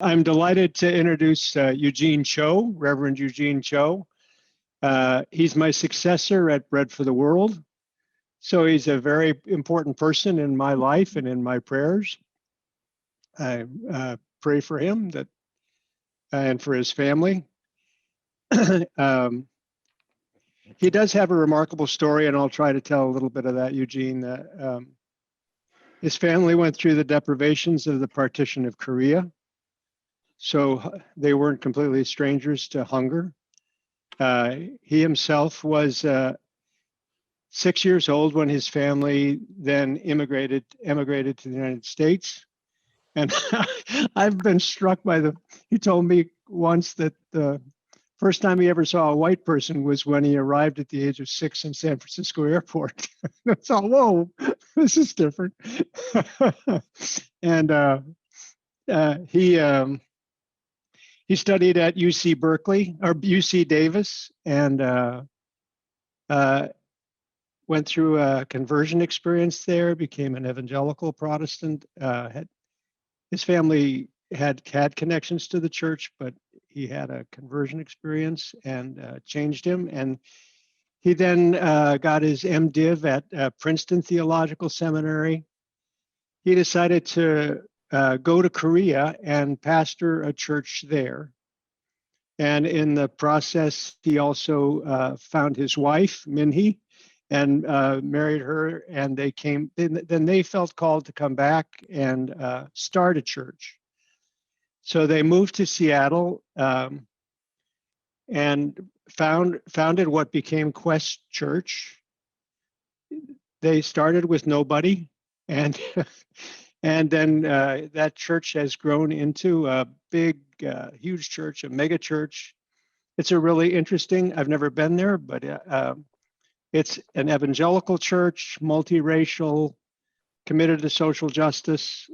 I'm delighted to introduce Eugene Cho, Reverend Eugene Cho. He's my successor at Bread for the World. So he's a very important person in my life and in my prayers. I pray for him and for his family. He does have a remarkable story, and I'll try to tell a little bit of that, Eugene. His family went through the deprivations of the partition of Korea. So they weren't completely strangers to hunger. He himself was 6 years old when his family then emigrated to the United States. And I've been struck by he told me once that the first time he ever saw a white person was when he arrived at the age of 6 in San Francisco airport. It's all, whoa, this is different. And he studied at UC Berkeley or UC Davis, and went through a conversion experience there, became an evangelical Protestant. His family had connections to the church, but he had a conversion experience and changed him. And he then got his MDiv at Princeton Theological Seminary. He decided to go to Korea and pastor a church there. And in the process, he also found his wife, Minhee, and married her. And then they felt called to come back and start a church. So they moved to Seattle and founded what became Quest Church. They started with nobody, and and then that church has grown into a big, huge church, a mega church. It's a really interesting. I've never been there, but it's an evangelical church, multiracial, committed to social justice.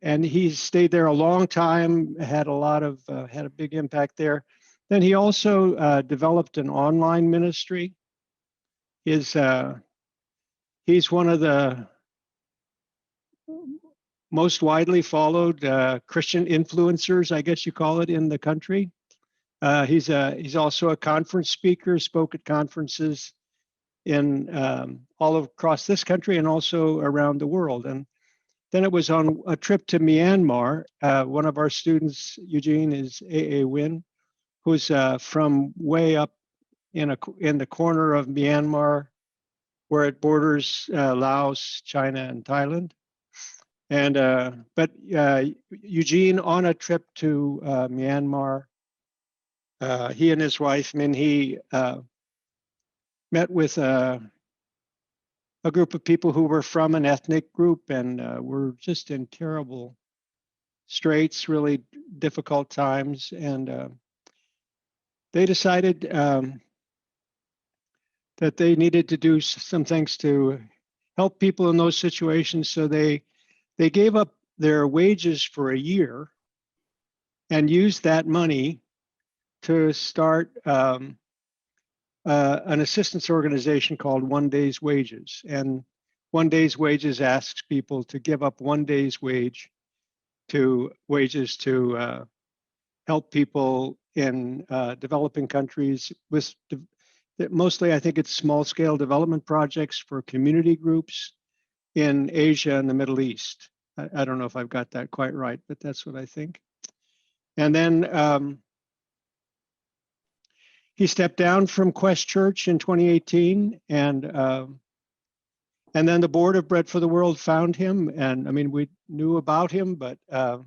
And he stayed there a long time, had a big impact there. Then he also developed an online ministry. He's one of the most widely followed Christian influencers, I guess you call it, in the country. He's also a conference speaker, spoke at conferences in all across this country and also around the world. And then it was on a trip to Myanmar. One of our students, Eugene, is A.A. Win, who's from way up in the corner of Myanmar, where it borders Laos, China, and Thailand. And but Eugene, on a trip to Myanmar, he and his wife Minhee met with a group of people who were from an ethnic group and were just in terrible straits, really difficult times. And they decided that they needed to do some things to help people in those situations. So they gave up their wages for a year and used that money to start an assistance organization called One Day's Wages. And One Day's Wages asks people to give up 1 day's wages to help people in developing countries with mostly, I think it's small scale development projects for community groups in Asia and the Middle East. I don't know if I've got that quite right, but that's what I think. And then he stepped down from Quest Church in 2018, and then the board of Bread for the World found him. And I mean, we knew about him, but I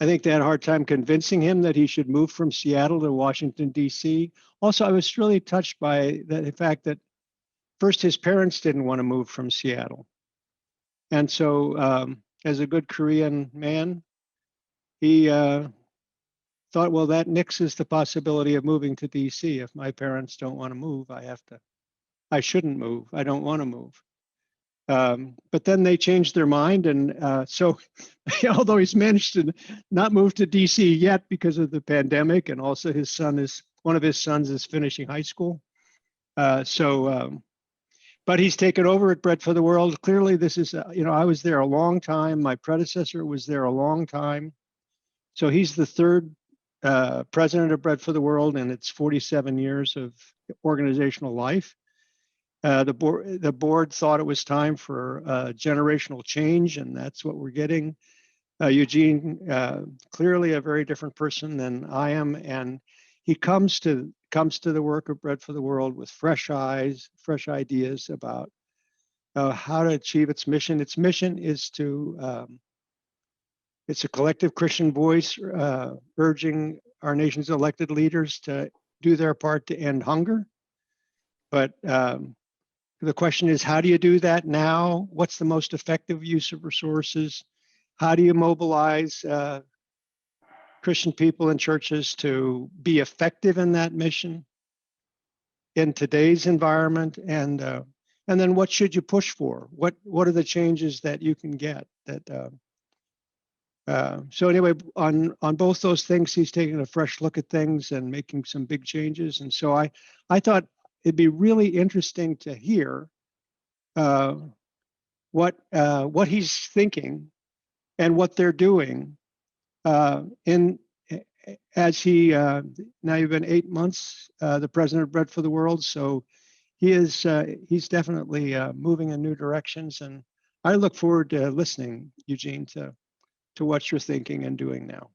think they had a hard time convincing him that he should move from Seattle to Washington, D.C. Also, I was really touched by the fact that first his parents didn't want to move from Seattle. And so as a good Korean man, he thought, well, that nixes the possibility of moving to DC. If my parents don't want to move, I shouldn't move. I don't want to move. But then they changed their mind. And so although he's managed to not move to DC yet because of the pandemic, and also one of his sons is finishing high school. But but he's taken over at Bread for the World. Clearly, this is, I was there a long time. My predecessor was there a long time. So he's the third president of Bread for the World in its 47 years of organizational life. The board thought it was time for generational change, and that's what we're getting. Eugene, clearly a very different person than I am, and he comes to the work of Bread for the World with fresh eyes, fresh ideas about how to achieve its mission. Its mission is to it's a collective Christian voice urging our nation's elected leaders to do their part to end hunger. But the question is, how do you do that now? What's the most effective use of resources? How do you mobilize Christian people and churches to be effective in that mission in today's environment? And then what should you push for? What are the changes that you can get? So anyway, on both those things, he's taking a fresh look at things and making some big changes. And so I thought it'd be really interesting to hear what he's thinking and what they're doing as he now you've been 8 months the president of Bread for the World, so he's definitely moving in new directions, and I look forward to listening, Eugene, to what you're thinking and doing now.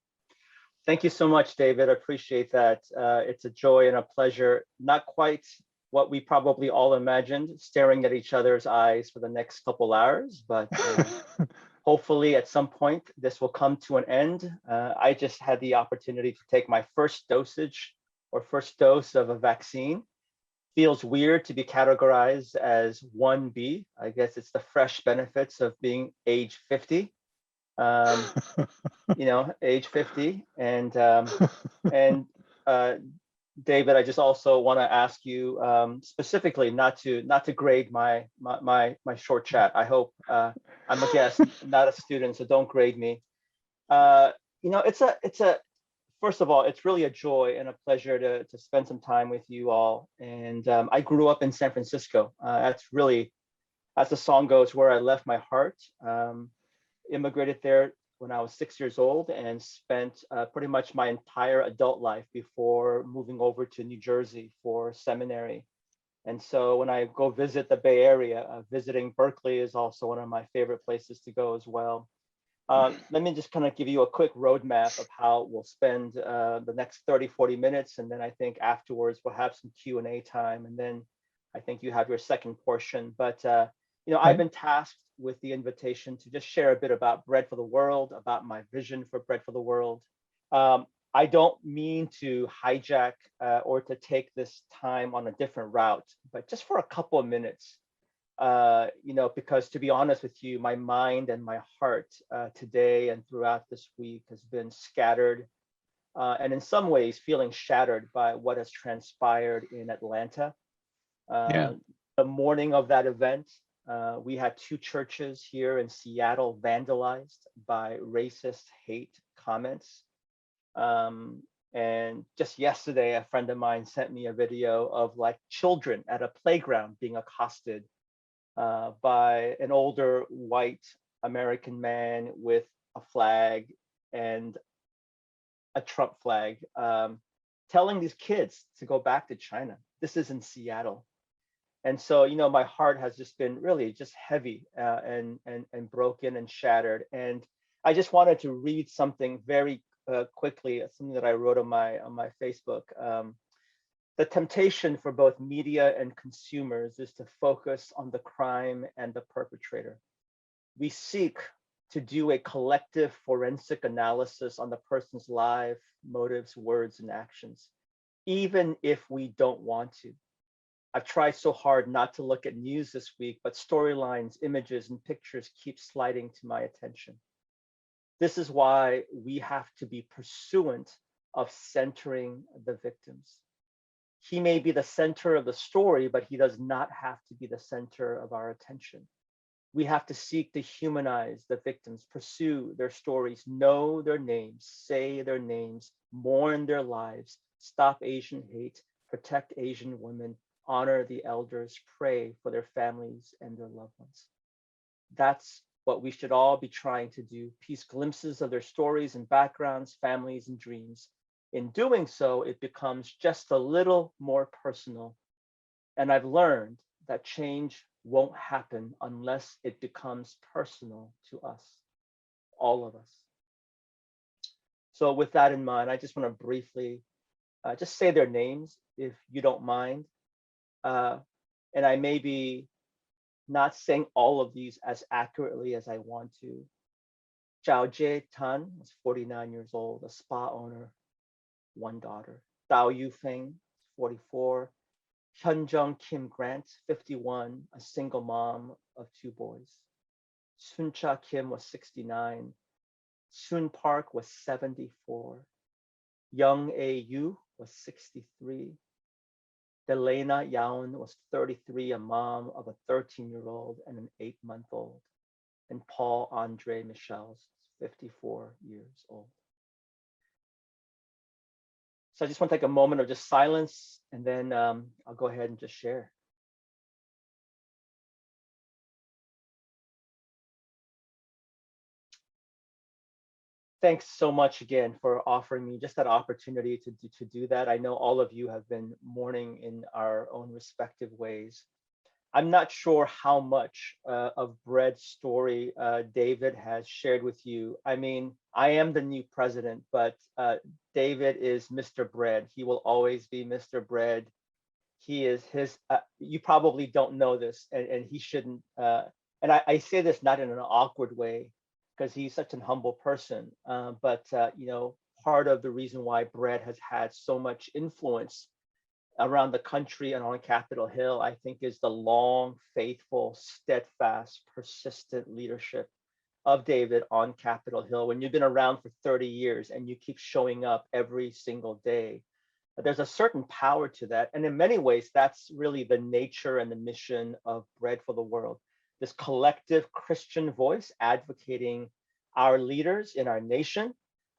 Thank you so much, David. I appreciate that. It's a joy and a pleasure. Not quite what we probably all imagined, staring at each other's eyes for the next couple hours, but hopefully at some point this will come to an end. I just had the opportunity to take my first dose of a vaccine. Feels weird to be categorized as 1B. I guess it's the fresh benefits of being age 50. Age 50. And David, I just also want to ask you specifically not to grade my short chat. I hope I'm a guest, not a student, so don't grade me. First of all, it's really a joy and a pleasure to spend some time with you all. And I grew up in San Francisco. That's really, as the song goes, where I left my heart. Immigrated there when I was 6 years old and spent pretty much my entire adult life before moving over to New Jersey for seminary. And so when I go visit the Bay Area, visiting Berkeley is also one of my favorite places to go as well. Let me just kind of give you a quick roadmap of how we'll spend the next 30, 40 minutes. And then I think afterwards we'll have some Q&A time. And then I think you have your second portion. But I've been tasked with the invitation to just share a bit about Bread for the World, about my vision for Bread for the World. I don't mean to hijack or to take this time on a different route, but just for a couple of minutes, because to be honest with you, my mind and my heart today and throughout this week has been scattered and in some ways feeling shattered by what has transpired in Atlanta. The morning of that event, we had 2 churches here in Seattle vandalized by racist hate comments. And just yesterday, a friend of mine sent me a video of like children at a playground being accosted by an older white American man with a flag and a Trump flag, telling these kids to go back to China. This is in Seattle. And so, my heart has just been really just heavy and broken and shattered. And I just wanted to read something very quickly, something that I wrote on my Facebook. The temptation for both media and consumers is to focus on the crime and the perpetrator. We seek to do a collective forensic analysis on the person's life, motives, words, and actions, even if we don't want to. I've tried so hard not to look at news this week, but storylines, images, and pictures keep sliding to my attention. This is why we have to be pursuant of centering the victims. He may be the center of the story, but he does not have to be the center of our attention. We have to seek to humanize the victims, pursue their stories, know their names, say their names, mourn their lives, stop Asian hate, protect Asian women, honor the elders, pray for their families and their loved ones. That's what we should all be trying to do, piece glimpses of their stories and backgrounds, families and dreams. In doing so, it becomes just a little more personal. And I've learned that change won't happen unless it becomes personal to us, all of us. So with that in mind, I just want to briefly just say their names, if you don't mind. And I may be not saying all of these as accurately as I want to. Zhao Jie Tan was 49 years old, a spa owner, one daughter. Dao Yufeng, 44. Hyunjung Kim Grant, 51, a single mom of two boys. Suncha Kim was 69. Soon Park was 74. Young A Yu was 63. Delena Yaon was 33, a mom of a 13-year-old and an 8-month-old. And Paul Andre Michel's 54 years old. So I just want to take a moment of just silence, and then I'll go ahead and just share. Thanks so much again for offering me just that opportunity to do that. I know all of you have been mourning in our own respective ways. I'm not sure how much of Bread's story David has shared with you. I mean, I am the new president, but David is Mr. Bread. He will always be Mr. Bread. He is his, you probably don't know this, and he shouldn't, and I say this not in an awkward way, because he's such an humble person, but you know, part of the reason why Bread has had so much influence around the country and on Capitol Hill, I think, is the long, faithful, steadfast, persistent leadership of David on Capitol Hill. When you've been around for 30 years and you keep showing up every single day, there's a certain power to that. And in many ways, that's really the nature and the mission of Bread for the World. This collective Christian voice advocating our leaders in our nation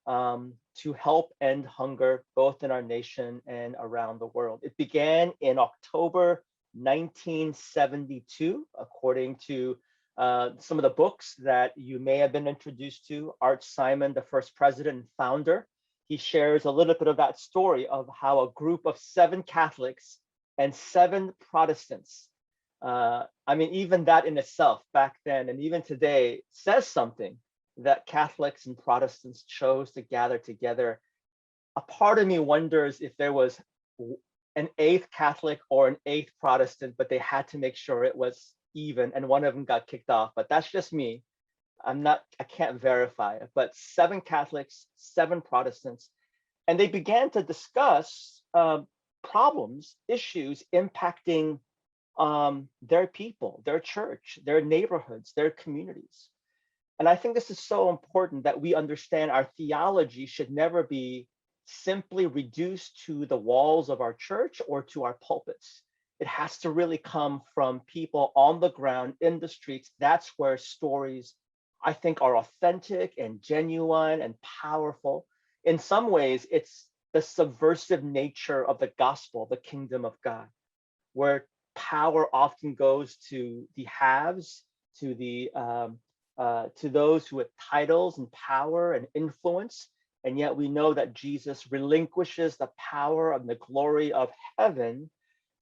to help end hunger, both in our nation and around the world. It began in October 1972, according to some of the books that you may have been introduced to. Art Simon, the first president and founder, he shares a little bit of that story of how a group of 7 Catholics and 7 Protestants, I mean, even that in itself back then and even today says something, that Catholics and Protestants chose to gather together. A part of me wonders if there was an 8th Catholic or an 8th Protestant, but they had to make sure it was even, and one of them got kicked off. But that's just me. I can't verify it, but 7 Catholics, 7 Protestants, and they began to discuss problems, issues impacting their people, their church, their neighborhoods, their communities. And I think this is so important that we understand our theology should never be simply reduced to the walls of our church or to our pulpits. It has to really come from people on the ground, in the streets. That's where stories, I think, are authentic and genuine and powerful. In some ways, it's the subversive nature of the gospel, the kingdom of God, where power often goes to the haves, to those who have titles and power and influence. And yet we know that Jesus relinquishes the power and the glory of heaven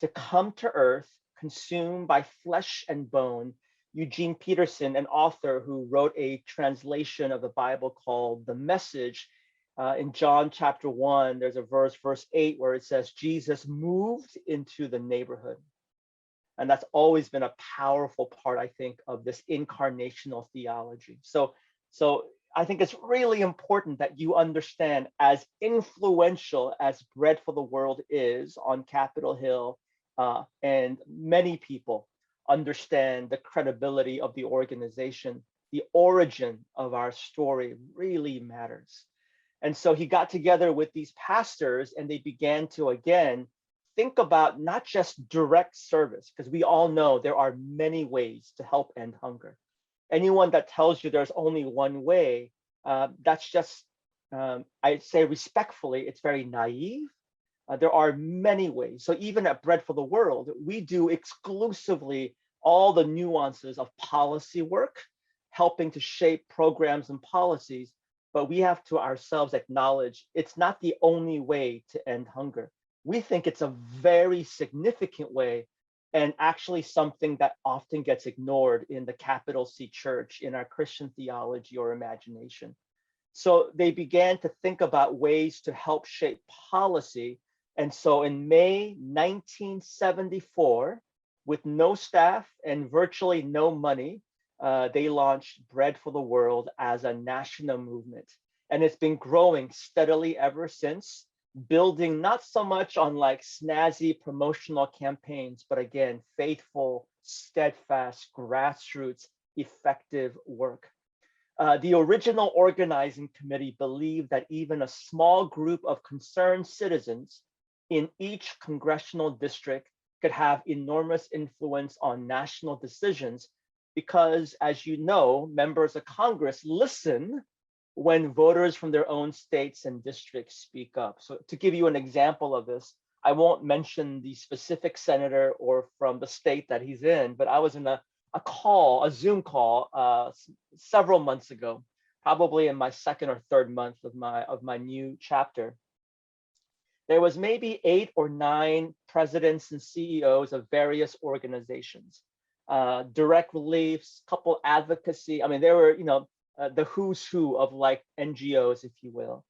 to come to earth, consumed by flesh and bone. Eugene Peterson, an author who wrote a translation of the Bible called The Message, in John chapter 1, there's a verse 8, where it says, Jesus moved into the neighborhood. And that's always been a powerful part, I think, of this incarnational theology. So I think it's really important that you understand, as influential as Bread for the World is on Capitol Hill, and many people understand the credibility of the organization, the origin of our story really matters. And so he got together with these pastors and they began to, again, think about not just direct service, because we all know there are many ways to help end hunger. Anyone that tells you there's only one way, that's just, I'd say respectfully, it's very naive, There are many ways. So even at Bread for the World, we do exclusively all the nuances of policy work, helping to shape programs and policies. But we have to ourselves acknowledge it's not the only way to end hunger. We think it's a very significant way, and actually something that often gets ignored in the capital C church, in our Christian theology or imagination. So they began to think about ways to help shape policy. And so in May 1974, with no staff and virtually no money, they launched Bread for the World as a national movement. And it's been growing steadily ever since, building not so much on like snazzy promotional campaigns, but again, faithful, steadfast, grassroots, effective work. The original organizing committee believed that even a small group of concerned citizens in each congressional district could have enormous influence on national decisions because, as you know, members of Congress listen when voters from their own states and districts speak up. So to give you an example of this, I won't mention the specific senator or from the state that he's in, but I was in a Zoom call several months ago, probably in my second or third month of my new chapter. There was maybe 8 or 9 presidents and CEOs of various organizations, direct reliefs, couple advocacy. I mean, there were, the who's who of like NGOs, if you will.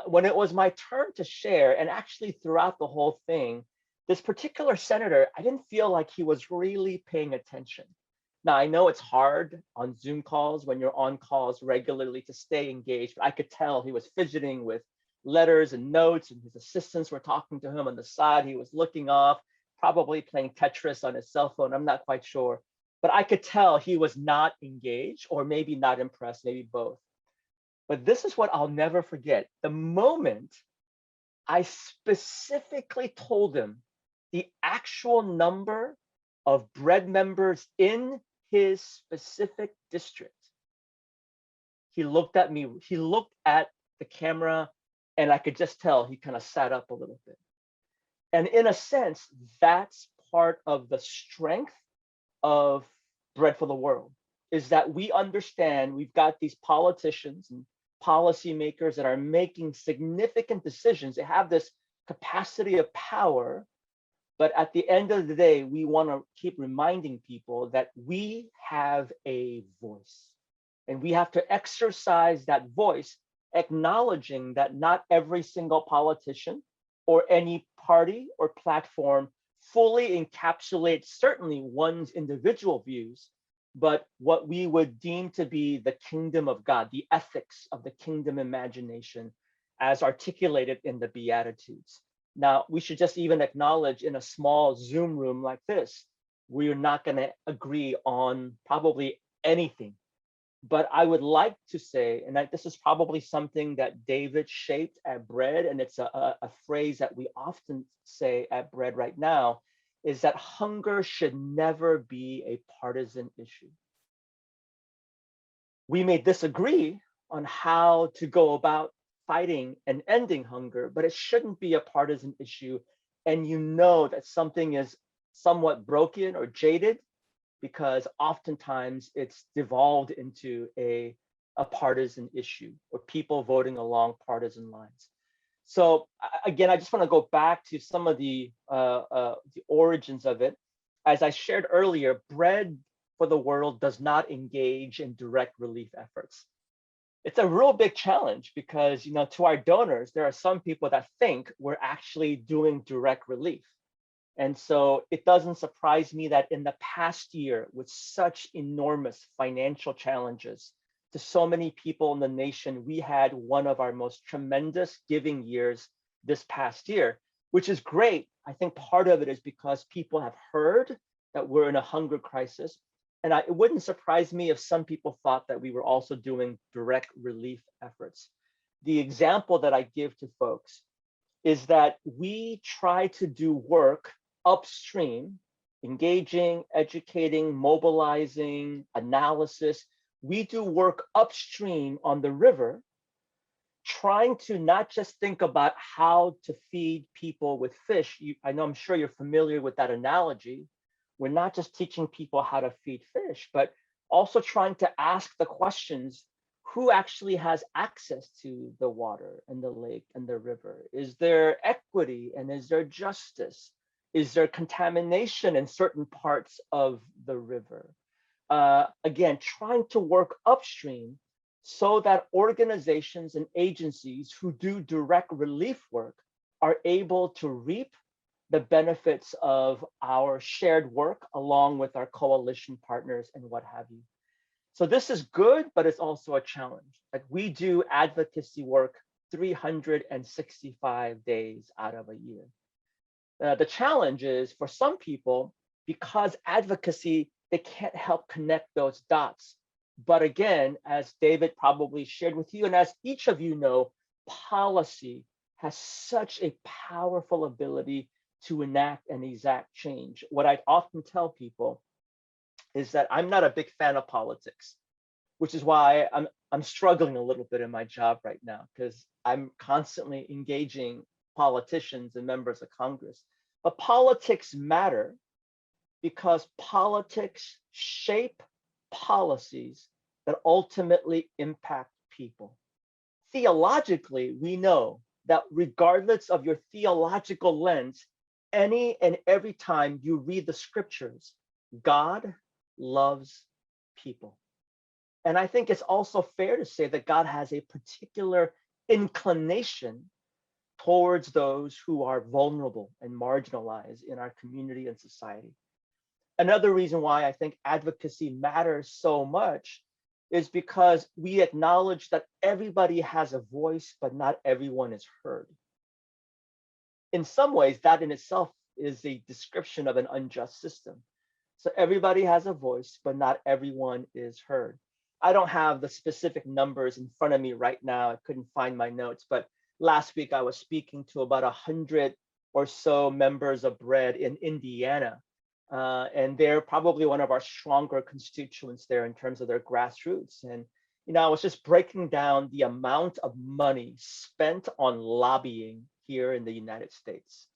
When it was my turn to share, and actually throughout the whole thing, this particular senator, I didn't feel like he was really paying attention. Now, I know it's hard on Zoom calls when you're on calls regularly to stay engaged, but I could tell he was fidgeting with letters and notes, and his assistants were talking to him on the side. He was looking off, probably playing Tetris on his cell phone. I'm not quite sure, but I could tell he was not engaged, or maybe not impressed, maybe both. But this is what I'll never forget. The moment I specifically told him the actual number of Bread members in his specific district, he looked at me, he looked at the camera, and I could just tell he kind of sat up a little bit. And in a sense, that's part of the strength of Bread for the World, is that we understand we've got these politicians and policymakers that are making significant decisions. They have this capacity of power, but at the end of the day, we want to keep reminding people that we have a voice, and we have to exercise that voice, acknowledging that not every single politician or any party or platform fully encapsulates certainly one's individual views, but what we would deem to be the kingdom of God, the ethics of the kingdom imagination as articulated in the Beatitudes. Now, we should just even acknowledge in a small Zoom room like this, we're not going to agree on probably anything. But I would like to say, and this is probably something that David shaped at Bread, and it's a phrase that we often say at Bread right now, is that hunger should never be a partisan issue. We may disagree on how to go about fighting and ending hunger, but it shouldn't be a partisan issue. And you know that something is somewhat broken or jaded because oftentimes it's devolved into a partisan issue or people voting along partisan lines. So again, I just want to go back to some of the origins of it. As I shared earlier, Bread for the World does not engage in direct relief efforts. It's a real big challenge because, to our donors, there are some people that think we're actually doing direct relief. And so it doesn't surprise me that in the past year, with such enormous financial challenges to so many people in the nation, we had one of our most tremendous giving years this past year, which is great. I think part of it is because people have heard that we're in a hunger crisis. And it wouldn't surprise me if some people thought that we were also doing direct relief efforts. The example that I give to folks is that we try to do work upstream, engaging, educating, mobilizing, analysis. We do work upstream on the river trying to not just think about how to feed people with fish. I'm sure you're familiar with that analogy. We're not just teaching people how to feed fish, but also trying to ask the questions: who actually has access to the water and the lake and the river? Is there equity and is there justice? Is there contamination in certain parts of the river? Again, trying to work upstream so that organizations and agencies who do direct relief work are able to reap the benefits of our shared work along with our coalition partners and what have you. So this is good, but it's also a challenge. Like, we do advocacy work 365 days out of a year. The challenge is, for some people, because advocacy, they can't help connect those dots. But again, as David probably shared with you, and as each of you know, policy has such a powerful ability to enact and exact change. What I often tell people is that I'm not a big fan of politics, which is why I'm struggling a little bit in my job right now, because I'm constantly engaging politicians and members of Congress. But politics matter because politics shape policies that ultimately impact people. Theologically, we know that regardless of your theological lens, any and every time you read the scriptures, God loves people. And I think it's also fair to say that God has a particular inclination towards those who are vulnerable and marginalized in our community and society. Another reason why I think advocacy matters so much is because we acknowledge that everybody has a voice, but not everyone is heard. In some ways, that in itself is a description of an unjust system. So everybody has a voice, but not everyone is heard. I don't have the specific numbers in front of me right now. I couldn't find my notes, but last week I was speaking to about 100 or so members of BREAD in Indiana. And they're probably one of our stronger constituents there in terms of their grassroots. And I was just breaking down the amount of money spent on lobbying here in the United States.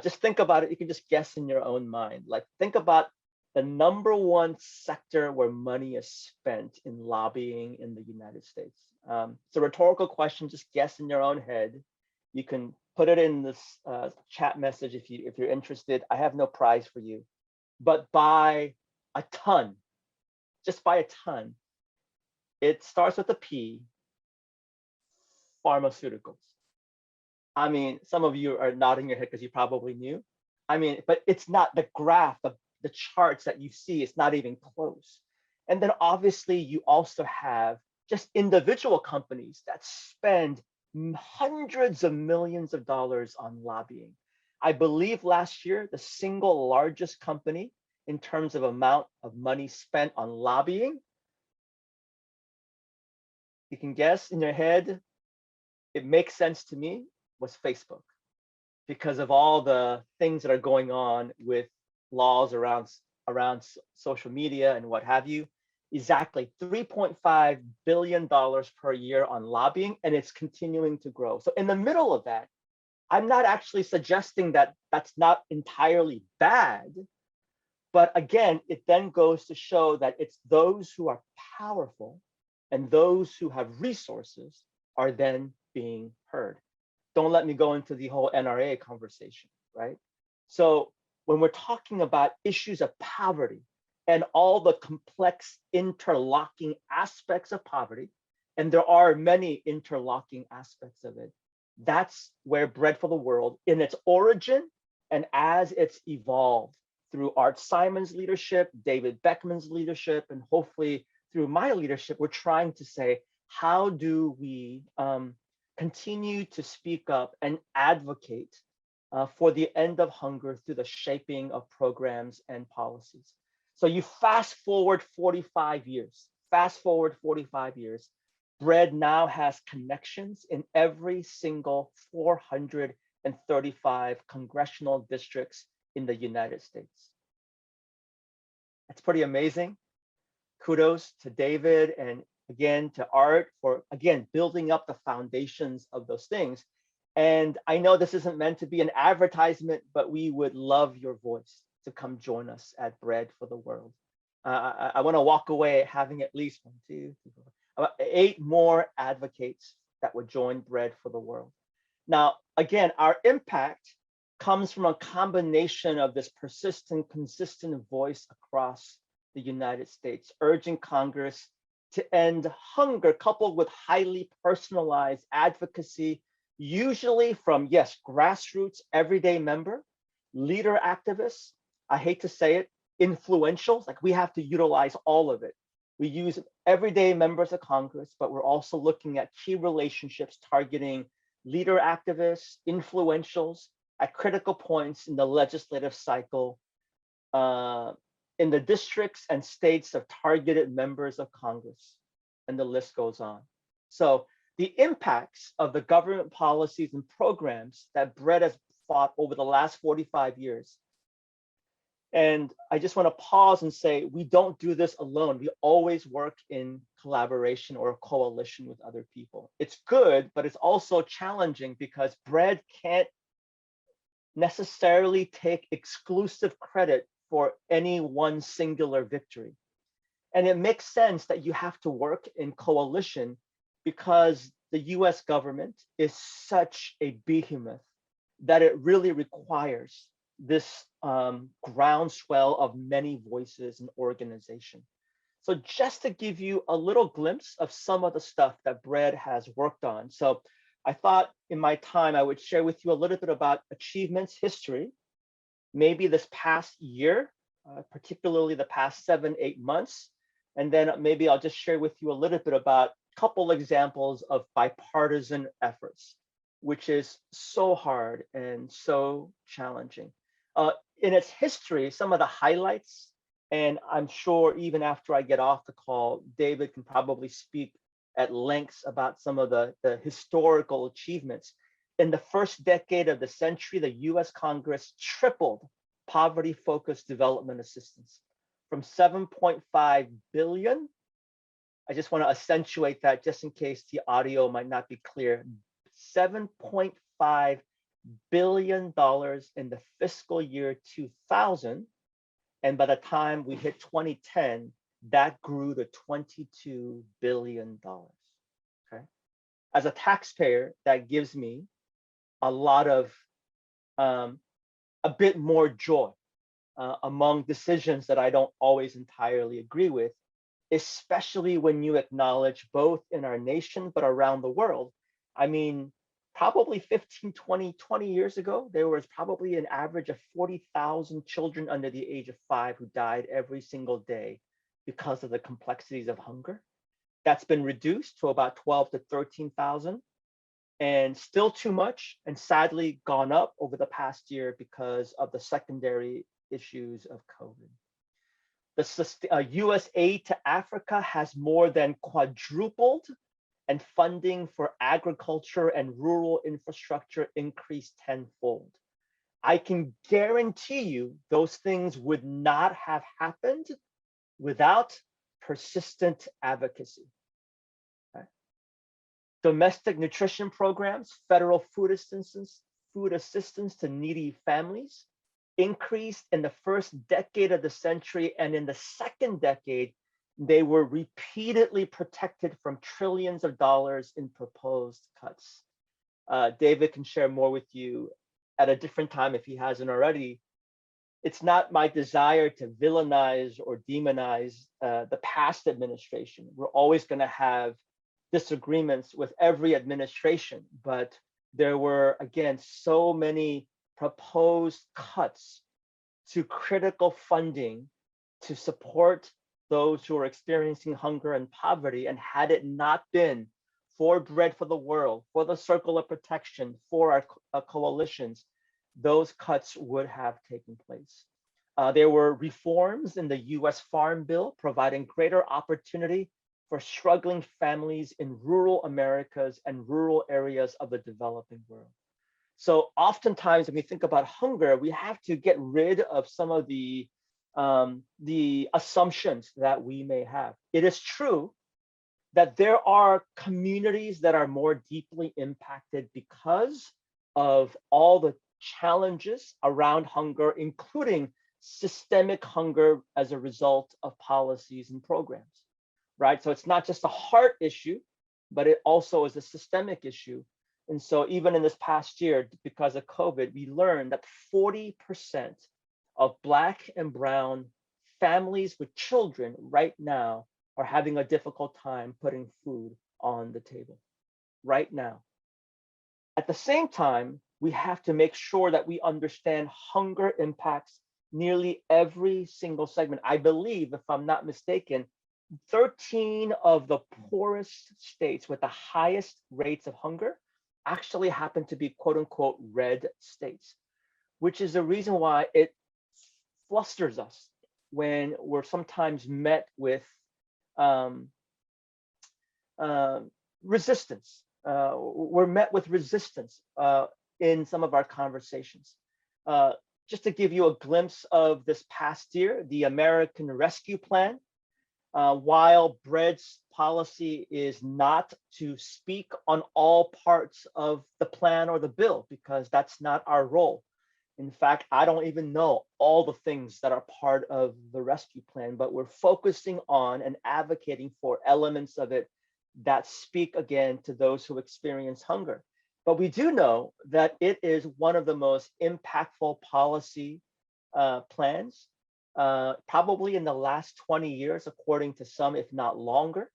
Just think about it. You can just guess in your own mind. Like, think about the number one sector where money is spent in lobbying in the United States. It's a rhetorical question. Just guess in your own head. You can put it in this chat message if you're interested. I have no prize for you. But by a ton, just by a ton, it starts with a P, pharmaceuticals. I mean, some of you are nodding your head because you probably knew. I mean, but it's not the graph, the charts that you see, it's not even close. And then obviously you also have just individual companies that spend hundreds of millions of dollars on lobbying. I believe last year, the single largest company in terms of amount of money spent on lobbying, you can guess in your head, it makes sense to me, was Facebook, because of all the things that are going on with laws around social media and what have you. Exactly $3.5 billion per year on lobbying, and it's continuing to grow. So in the middle of that, I'm not actually suggesting that that's not entirely bad, but again, it then goes to show that it's those who are powerful and those who have resources are then being heard. Don't let me go into the whole NRA conversation, right? So when we're talking about issues of poverty and all the complex interlocking aspects of poverty, and there are many interlocking aspects of it, that's where Bread for the World, in its origin and as it's evolved through Art Simon's leadership, David Beckmann's leadership, and hopefully through my leadership, we're trying to say, how do we continue to speak up and advocate for the end of hunger through the shaping of programs and policies. So you fast forward 45 years, Bread now has connections in every single 435 congressional districts in the United States. That's pretty amazing. Kudos to David and again, to art, for, again, building up the foundations of those things. And I know this isn't meant to be an advertisement, but we would love your voice to come join us at Bread for the World. I want to walk away having at least 1, 2, 3, 4, about 8 more advocates that would join Bread for the World. Now, again, our impact comes from a combination of this persistent, consistent voice across the United States, urging Congress to end hunger, coupled with highly personalized advocacy, usually from, yes, grassroots, everyday member, leader activists, I hate to say it, influentials, like we have to utilize all of it. We use everyday members of Congress, but we're also looking at key relationships targeting leader activists, influentials at critical points in the legislative cycle, in the districts and states of targeted members of Congress, and the list goes on. So the impacts of the government policies and programs that Bread has fought over the last 45 years. And I just want to pause and say, we don't do this alone. We always work in collaboration or a coalition with other people. It's good, but it's also challenging because Bread can't necessarily take exclusive credit for any one singular victory. And it makes sense that you have to work in coalition because the US government is such a behemoth that it really requires this groundswell of many voices and organization. So just to give you a little glimpse of some of the stuff that Bread has worked on. So I thought in my time, I would share with you a little bit about achievements history, maybe this past year, particularly the past 7, 8 months. And then maybe I'll just share with you a little bit about a couple examples of bipartisan efforts, which is so hard and so challenging. In its history, some of the highlights, and I'm sure even after I get off the call, David can probably speak at length about some of the historical achievements. In the first decade of the century, the US Congress tripled poverty-focused development assistance from 7.5 billion. I just want to accentuate that just in case the audio might not be clear. $7.5 billion in the fiscal year 2000. And by the time we hit 2010, that grew to $22 billion, okay? As a taxpayer, that gives me a lot of, a bit more joy among decisions that I don't always entirely agree with, especially when you acknowledge both in our nation, but around the world. I mean, probably 15, 20 years ago, there was probably an average of 40,000 children under the age of 5 who died every single day because of the complexities of hunger. That's been reduced to about 12 to 13,000, and still too much, and sadly gone up over the past year because of the secondary issues of COVID. The US aid to Africa has more than quadrupled, and funding for agriculture and rural infrastructure increased tenfold. I can guarantee you those things would not have happened without persistent advocacy. Okay. Domestic nutrition programs, federal food assistance to needy families increased in the first decade of the century, and in the second decade, they were repeatedly protected from trillions of dollars in proposed cuts. David can share more with you at a different time if he hasn't already. It's not my desire to villainize or demonize the past administration. We're always going to have disagreements with every administration, but there were, again, so many proposed cuts to critical funding to support those who are experiencing hunger and poverty. And had it not been for Bread for the World, for the Circle of Protection, for our coalitions, those cuts would have taken place. There were reforms in the US Farm Bill, providing greater opportunity for struggling families in rural Americas and rural areas of the developing world. So oftentimes when we think about hunger, we have to get rid of some of the assumptions that we may have. It is true that there are communities that are more deeply impacted because of all the challenges around hunger, including systemic hunger as a result of policies and programs, right? So it's not just a heart issue, but it also is a systemic issue. And so even in this past year, because of COVID, we learned that 40% of Black and Brown families with children right now are having a difficult time putting food on the table right now. At the same time, we have to make sure that we understand hunger impacts nearly every single segment. I believe, if I'm not mistaken, 13 of the poorest states with the highest rates of hunger actually happen to be quote unquote red states, which is the reason why it flusters us when we're sometimes met with resistance. We're met with resistance in some of our conversations. Just to give you a glimpse of this past year, the American Rescue Plan, while Bread's policy is not to speak on all parts of the plan or the bill, because that's not our role. In fact, I don't even know all the things that are part of the rescue plan, but we're focusing on and advocating for elements of it that speak again to those who experience hunger. But we do know that it is one of the most impactful policy plans, probably in the last 20 years, according to some, if not longer.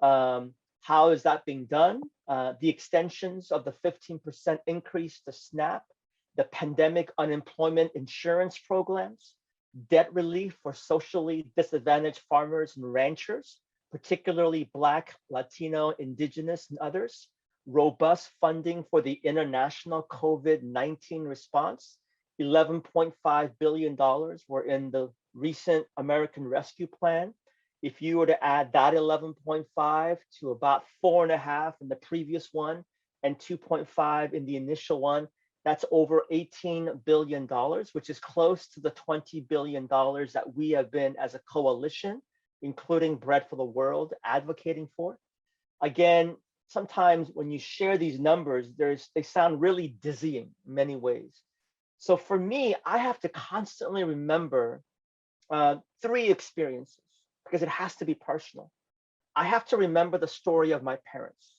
How is that being done? The extensions of the 15% increase to SNAP, the pandemic unemployment insurance programs, debt relief for socially disadvantaged farmers and ranchers, particularly Black, Latino, Indigenous, and others, robust funding for the international COVID-19 response. $11.5 billion were in the recent American Rescue Plan. If you were to add that 11.5 to about 4.5 in the previous one and 2.5 in the initial one, that's over $18 billion, which is close to the $20 billion that we have been as a coalition, including Bread for the World, advocating for. Again, sometimes when you share these numbers, they sound really dizzying in many ways. So for me, I have to constantly remember 3 experiences, because it has to be personal. I have to remember the story of my parents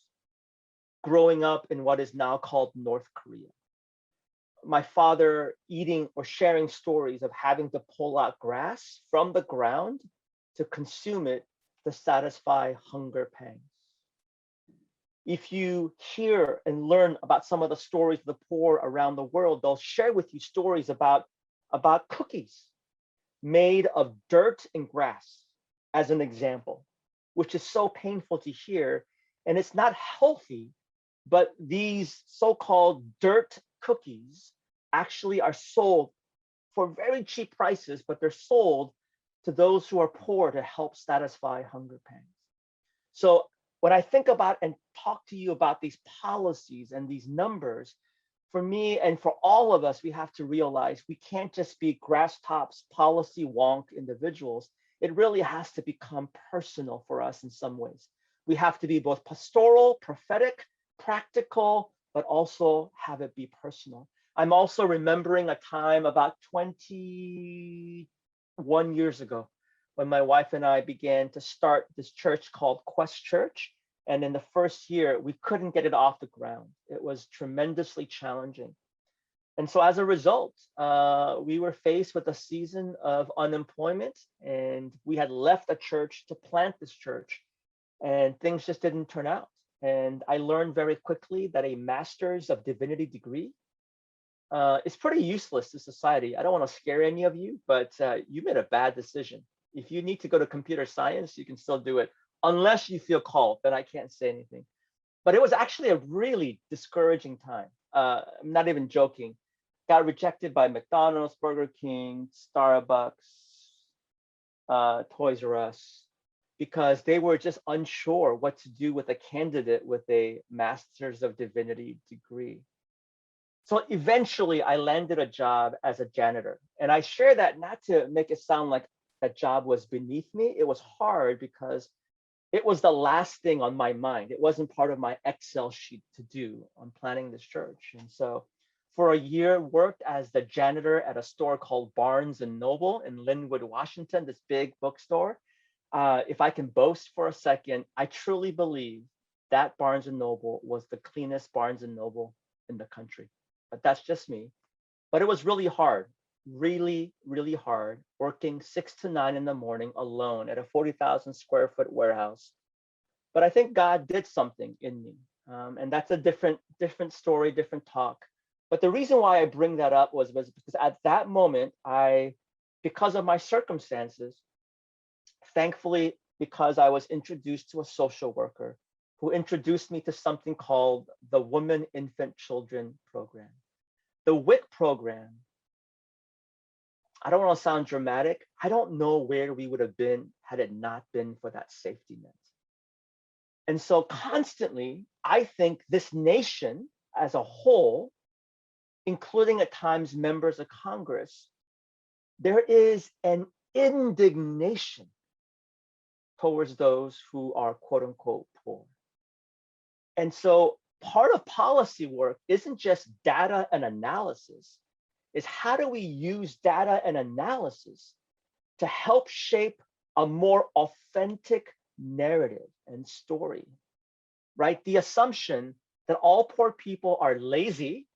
growing up in what is now called North Korea. My father eating or sharing stories of having to pull out grass from the ground to consume it to satisfy hunger pangs. If you hear and learn about some of the stories of the poor around the world, they'll share with you stories about cookies made of dirt and grass, as an example, which is so painful to hear. And it's not healthy, but these so-called dirt cookies actually are sold for very cheap prices, but they're sold to those who are poor to help satisfy hunger pangs. So when I think about and talk to you about these policies and these numbers, for me and for all of us, we have to realize we can't just be grass tops, policy wonk individuals. It really has to become personal for us in some ways. We have to be both pastoral, prophetic, practical, but also have it be personal. I'm also remembering a time about 21 years ago when my wife and I began to start this church called Quest Church. And in the first year, we couldn't get it off the ground. It was tremendously challenging. And so as a result, we were faced with a season of unemployment, and we had left a church to plant this church, and things just didn't turn out. And I learned very quickly that a Master's of Divinity degree is pretty useless to society. I don't want to scare any of you, but you made a bad decision. If you need to go to computer science, you can still do it, unless you feel called, then I can't say anything. But it was actually a really discouraging time. I'm not even joking. Got rejected by McDonald's, Burger King, Starbucks, Toys R Us, because they were just unsure what to do with a candidate with a Master's of Divinity degree. So eventually I landed a job as a janitor. And I share that not to make it sound like that job was beneath me. It was hard because it was the last thing on my mind. It wasn't part of my Excel sheet to do on planning this church. And so for a year, worked as the janitor at a store called Barnes and Noble in Linwood, Washington, this big bookstore. If I can boast for a second, I truly believe that Barnes and Noble was the cleanest Barnes and Noble in the country. But that's just me. But it was really hard, really, really hard, working 6 to 9 in the morning alone at a 40,000 square foot warehouse. But I think God did something in me. And that's a different story, different talk. But the reason why I bring that up was because at that moment, because of my circumstances, thankfully, because I was introduced to a social worker who introduced me to something called the Women, Infant, Children program. The WIC program, I don't want to sound dramatic. I don't know where we would have been had it not been for that safety net. And so constantly, I think this nation as a whole, including at times members of Congress, there is an indignation towards those who are quote unquote poor. And so part of policy work isn't just data and analysis, is how do we use data and analysis to help shape a more authentic narrative and story, right? The assumption that all poor people are lazy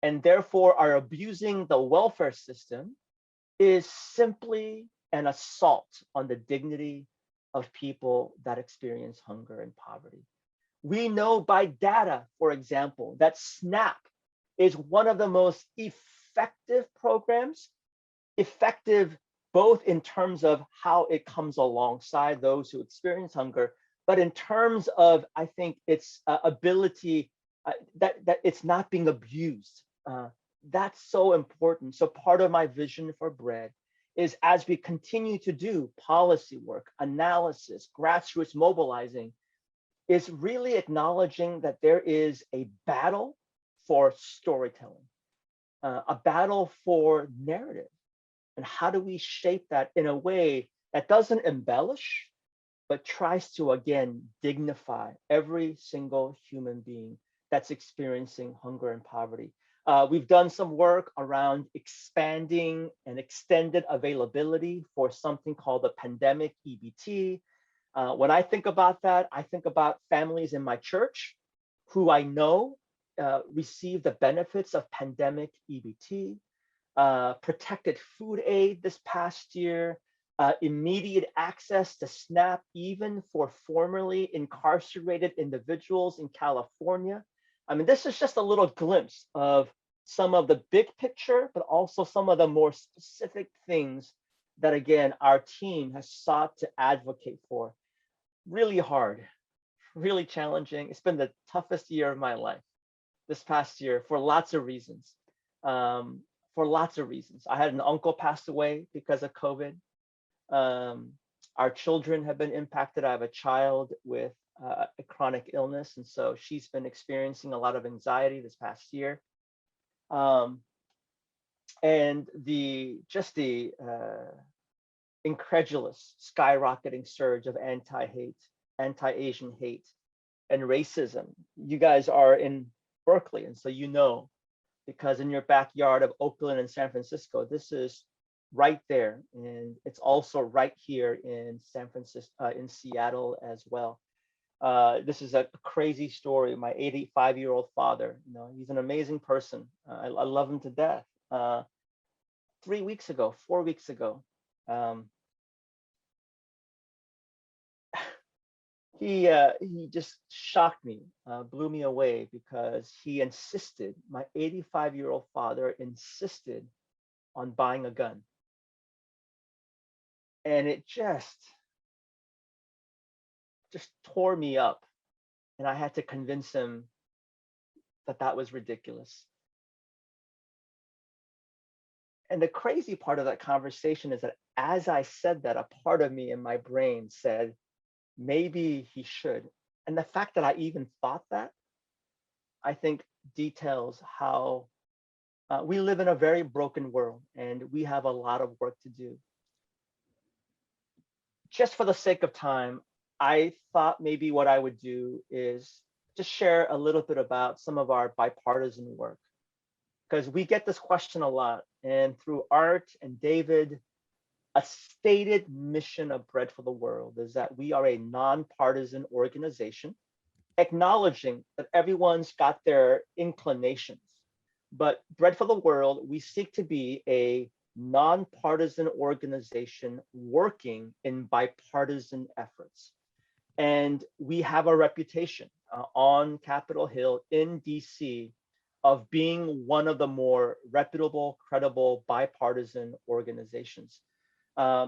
and therefore are abusing the welfare system is simply an assault on the dignity of people that experience hunger and poverty. We know by data, for example, that SNAP is one of the most effective programs, effective both in terms of how it comes alongside those who experience hunger, but in terms of, I think, its ability that it's not being abused. That's so important. So part of my vision for Bread is, as we continue to do policy work, analysis, grassroots mobilizing, is really acknowledging that there is a battle for storytelling, a battle for narrative. And how do we shape that in a way that doesn't embellish, but tries to, again, dignify every single human being that's experiencing hunger and poverty. We've done some work around expanding and extended availability for something called the pandemic EBT. When I think about that, I think about families in my church who I know receive the benefits of pandemic EBT, protected food aid this past year, immediate access to SNAP even for formerly incarcerated individuals in California. I mean, this is just a little glimpse of some of the big picture, but also some of the more specific things that, again, our team has sought to advocate for. Really hard, really challenging. It's been the toughest year of my life this past year for lots of reasons. For lots of reasons. I had an uncle pass away because of COVID. Our children have been impacted. I have a child with a chronic illness, and so she's been experiencing a lot of anxiety this past year. And the incredulous skyrocketing surge of anti-hate, anti-Asian hate, and racism. You guys are in Berkeley, and so you know, because in your backyard of Oakland and San Francisco, this is right there, and it's also right here in San Francisco, in Seattle as well. This is a crazy story. My 85-year-old father, you know, he's an amazing person. I love him to death. 4 weeks ago, he just shocked me, blew me away, because he insisted, my 85-year-old father insisted on buying a gun. And it just tore me up. And I had to convince him that that was ridiculous. And the crazy part of that conversation is that as I said that, a part of me in my brain said, maybe he should. And the fact that I even thought that, I think details how we live in a very broken world, and we have a lot of work to do. Just for the sake of time, I thought maybe what I would do is just share a little bit about some of our bipartisan work, because we get this question a lot. And through Art and David, a stated mission of Bread for the World is that we are a nonpartisan organization, acknowledging that everyone's got their inclinations. But Bread for the World, we seek to be a nonpartisan organization working in bipartisan efforts. And we have a reputation on Capitol Hill in DC of being one of the more reputable, credible, bipartisan organizations,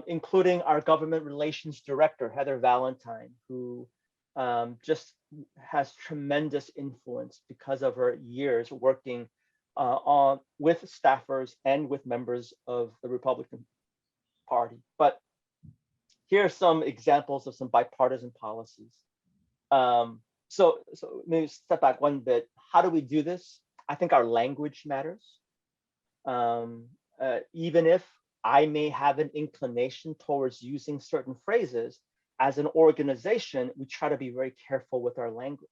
including our government relations director, Heather Valentine, who just has tremendous influence because of her years working with staffers and with members of the Republican Party. But here are some examples of some bipartisan policies. So maybe step back one bit. How do we do this? I think our language matters. Even if I may have an inclination towards using certain phrases, as an organization, we try to be very careful with our language.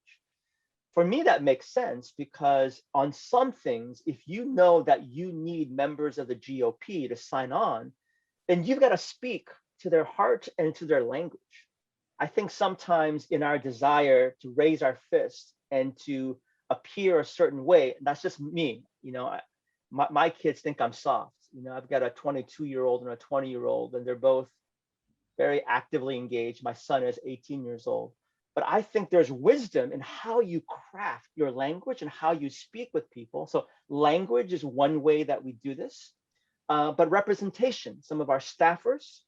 For me, that makes sense because on some things, if you know that you need members of the GOP to sign on, then you've got to speak to their heart and to their language. I think sometimes in our desire to raise our fists and to appear a certain way, that's just me. My kids think I'm soft. I've got a 22-year-old and a 20-year-old, and they're both very actively engaged. My son is 18 years old. But I think there's wisdom in how you craft your language and how you speak with people. So language is one way that we do this. But representation, some of our staffers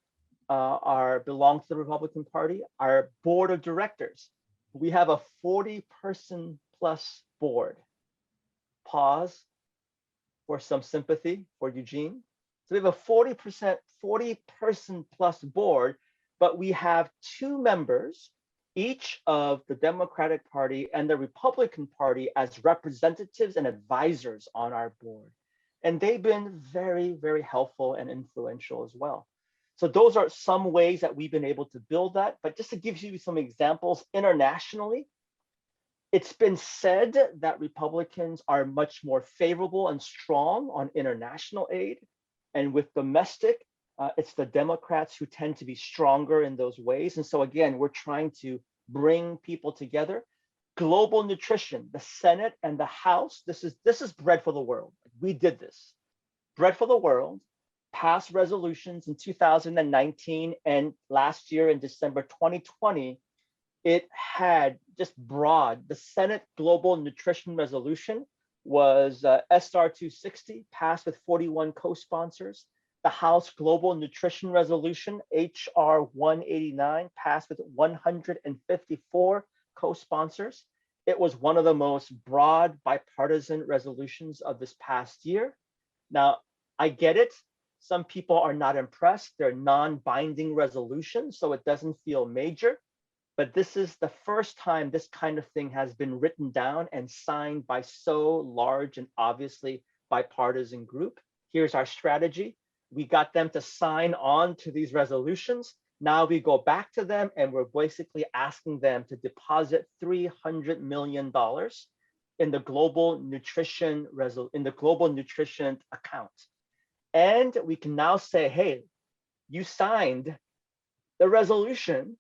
belong to the Republican Party. Our board of directors, we have a 40-person plus board. Pause for some sympathy for Eugene. So we have a 40-person plus board, but we have two members, each of the Democratic Party and the Republican Party, as representatives and advisors on our board. And they've been very, very helpful and influential as well. So those are some ways that we've been able to build that. But just to give you some examples internationally, it's been said that Republicans are much more favorable and strong on international aid. And with domestic, it's the Democrats who tend to be stronger in those ways. And so again, we're trying to bring people together. Global nutrition, the Senate and the House, this is Bread for the World. We did this. Bread for the World passed resolutions in 2019, and last year in December 2020, it had just broad. The Senate Global Nutrition Resolution was SR 260, passed with 41 co-sponsors. The House Global Nutrition Resolution, HR 189, passed with 154 co-sponsors. It was one of the most broad bipartisan resolutions of this past year. Now, I get it. Some people are not impressed. They're non-binding resolutions, so it doesn't feel major. But this is the first time this kind of thing has been written down and signed by so large and obviously bipartisan group. Here's our strategy. We got them to sign on to these resolutions. Now we go back to them and we're basically asking them to deposit $300 million in the global nutrition account. And we can now say, hey, you signed the resolution.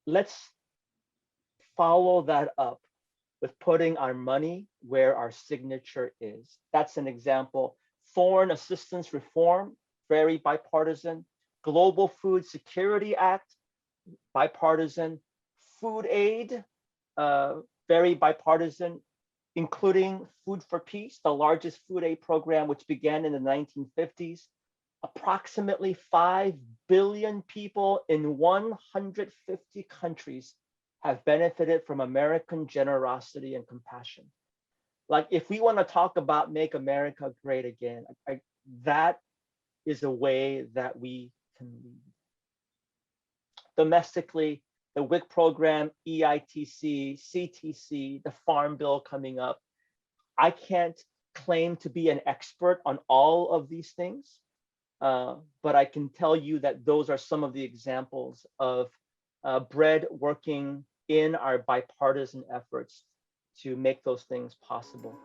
Let's follow that up with putting our money where our signature is. That's an example. Foreign assistance reform, very bipartisan. Global Food Security Act, bipartisan. Food aid, very bipartisan, including Food for Peace, the largest food aid program, which began in the 1950s. Approximately 5 billion people in 150 countries have benefited from American generosity and compassion. Like, if we want to talk about Make America Great Again, that is a way that we can lead. Domestically, the WIC program, EITC, CTC, the Farm Bill coming up. I can't claim to be an expert on all of these things, but I can tell you that those are some of the examples of bread working in our bipartisan efforts to make those things possible.